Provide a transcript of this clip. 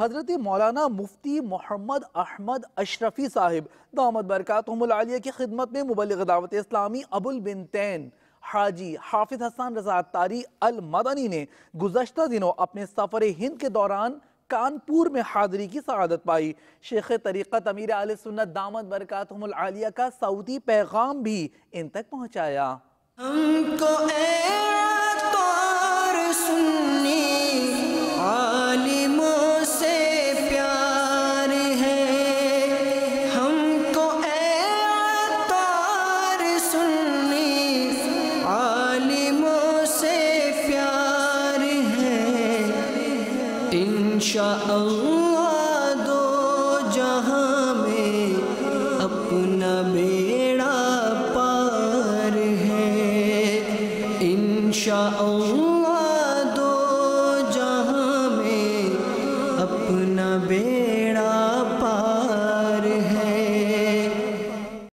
حضرت مولانا مفتی محمد احمد اشرفی صاحب دامت برکاتہم العالیہ کی خدمت میں مبلغ دعوت اسلامی ابو البنتین حاجی حافظ حسن رضا عطاری المدنی نے گزشتہ دنوں اپنے سفر ہند کے دوران کانپور میں حاضری کی سعادت پائی۔ شیخ طریقت امیر اہل سنت دامت برکاتہم العالیہ کا صوتی پیغام بھی ان تک پہنچایا۔ ہم کو اے عطار سنی عالموں سے پیار ہے، ہم کو اے عطار سنی عالموں سے پیار ہے، انشاءاللہ دو جہاں میں اپنا بیڑا پار ہے، انشاءاللہ دو جہاں میں اپنا بیڑا